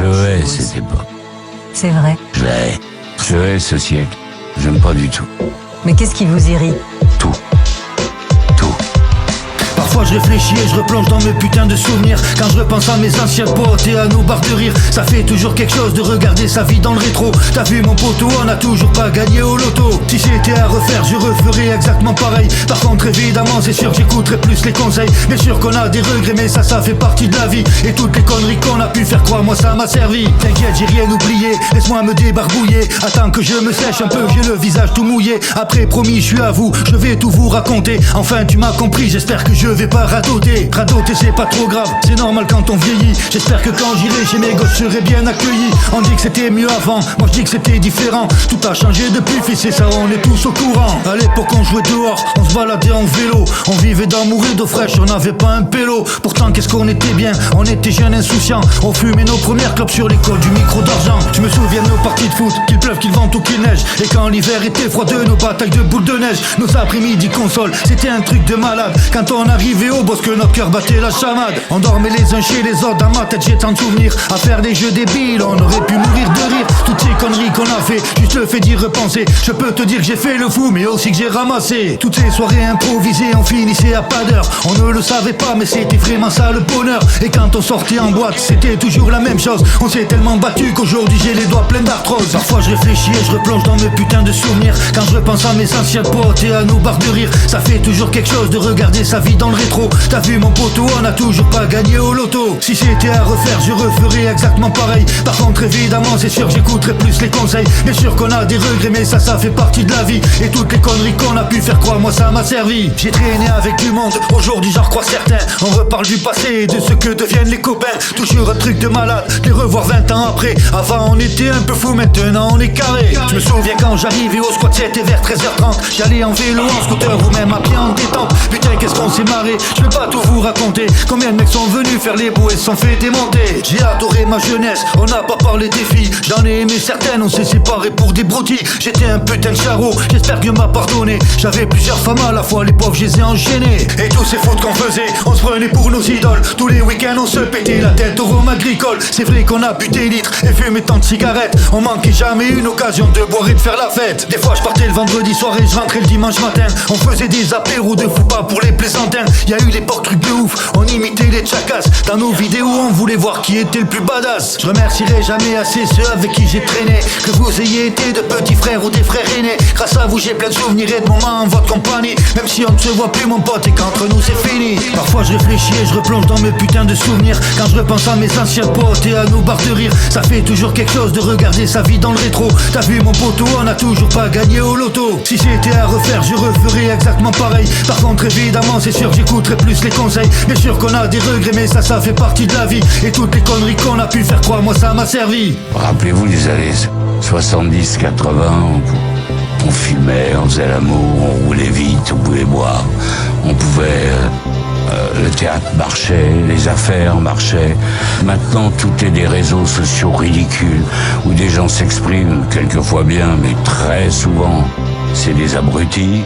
Je hais cette époque. C'est vrai. Je la hais. Je hais ce siècle. J'aime pas du tout. Mais qu'est-ce qui vous irrite? Tout. Tout. Parfois je réfléchis et je replonge dans mes putains de souvenirs. Quand je repense à mes anciens potes et à nos barres de rire, ça fait toujours quelque chose de regarder sa vie dans le rétro. T'as vu mon poteau, on a toujours pas gagné au loto. Si c'était à refaire, je referais exactement pareil. Par contre évidemment c'est sûr que j'écouterai plus les conseils. Bien sûr qu'on a des regrets mais ça fait partie de la vie. Et toutes les conneries qu'on a pu faire, croire moi ça m'a servi. T'inquiète j'ai rien oublié, laisse-moi me débarbouiller. Attends que je me sèche un peu, j'ai le visage tout mouillé. Après promis je suis à vous, je vais tout vous raconter. Enfin tu m'as compris, j'espère que je vais pas radoter. Radoter c'est pas trop grave, c'est normal quand on vieillit. J'espère que quand j'irai chez mes gosses je serai bien accueilli. On dit que c'était mieux avant, moi je dis que c'était différent. Tout a changé depuis fils et ça on est tous au courant. À l'époque on jouait dehors, on se baladait en vélo. On vivait d'amour et d'eau fraîche, on n'avait pas un pélo. Pourtant qu'est-ce qu'on était bien, on était jeunes insouciants. On fumait nos premières clopes sur l'école du micro d'argent. Je me souviens de nos parties de foot, qu'il pleuve, qu'il vente ou qu'il neige. Et quand l'hiver était froid de nos batailles de boules de neige. Nos après-midi console, c'était un truc de malade. Quand on arrivait au boss que notre cœur battait la chamade. On dormait les uns chez les autres, dans ma tête j'ai tant de souvenirs. À faire des jeux débiles, on aurait pu mourir de rire. Toutes ces conneries qu'on a fait, juste le fait d'y repenser. Je peux te dire que j'ai fait le fou, mais aussi que j'ai ramassé. Toutes ces soirées improvisées, on finissait à pas d'heure. On ne le savait pas, mais c'était vraiment ça le bonheur. Et quand on sortait en boîte, c'était toujours la même chose. On s'est tellement battu qu'aujourd'hui j'ai les doigts pleins d'arthrose. Parfois je réfléchis et je replonge dans mes putains de souvenirs. Quand je repense à mes anciens potes et à nos barres de rire, ça fait toujours quelque chose de regarder sa vie dans le rétro. T'as vu mon poteau, on a toujours pas gagné au loto. Si c'était à refaire, je referais exactement pareil. Par contre évidemment c'est sûr j'écouterai plus les conseils. Bien sûr qu'on a des regrets mais ça fait partie de la vie. Et toutes les conneries qu'on a pu faire, croire moi ça m'a servi. J'ai traîné avec du monde, aujourd'hui j'en crois certains. On reparle du passé et de ce que deviennent les copains. Toujours un truc de malade, les revoir 20 ans après. Avant on était un peu fou, maintenant on est carré. Je me souviens quand j'arrivais au squat, c'était vers 13h30. J'allais en vélo, en scooter ou même à pied en détente. Putain qu'est-ce qu'on s'est marré, je peux pas tout vous raconter. Combien de mecs sont venus faire les beaux et se sont fait démonter. J'ai adoré ma jeunesse, on n'a pas parlé des filles. J'en ai aimé certaines, on s'est séparés pour des broutilles. J'étais un putain de charreau, j'espère que Dieu m'a pardonné. J'avais plusieurs femmes à la fois, les pauvres je les ai enchaînées. Et tous ces fautes qu'on faisait, on se prenait pour nos idoles. Tous les week-ends on se pétait la tête au rhum agricole. C'est vrai qu'on a bu des litres et fumé tant de cigarettes. On manquait jamais une occasion de boire et de faire la fête. Des fois je partais le vendredi soir et je rentrais le dimanche matin. On faisait des apéros de fou pas pour les plaisantins. Y a eu l'époque trucs de ouf, on imitait les tchacasses. Dans nos vidéos on voulait voir qui était le plus badass. Je remercierai jamais assez ceux avec qui j'ai traîné. Que vous ayez été de petits frères ou des frères aînés. Grâce à vous j'ai plein de souvenirs et de moments en votre compagnie. Même si on ne se voit plus mon pote et qu'entre nous c'est fini. Parfois je réfléchis et je replonge dans mes putains de souvenirs. Quand je repense à mes anciens potes et à nos barres de rire, ça fait toujours quelque chose de regarder sa vie dans le rétro. T'as vu mon poteau, on a toujours pas gagné au loto. Si c'était à refaire, je referais exactement pareil. Par contre évidemment c'est sûr que j'écouterai plus les conseils. Bien sûr qu'on a des regrets mais ça fait partie de la vie. Et toutes les conneries qu'on a pu faire, croire moi ça m'a servi. Rappelez-vous les années 70, 80, on fumait, on faisait l'amour, on roulait vite, on pouvait boire, on pouvait... le théâtre marchait, les affaires marchaient. Maintenant, tout est des réseaux sociaux ridicules où des gens s'expriment, quelquefois bien, mais très souvent, c'est des abrutis.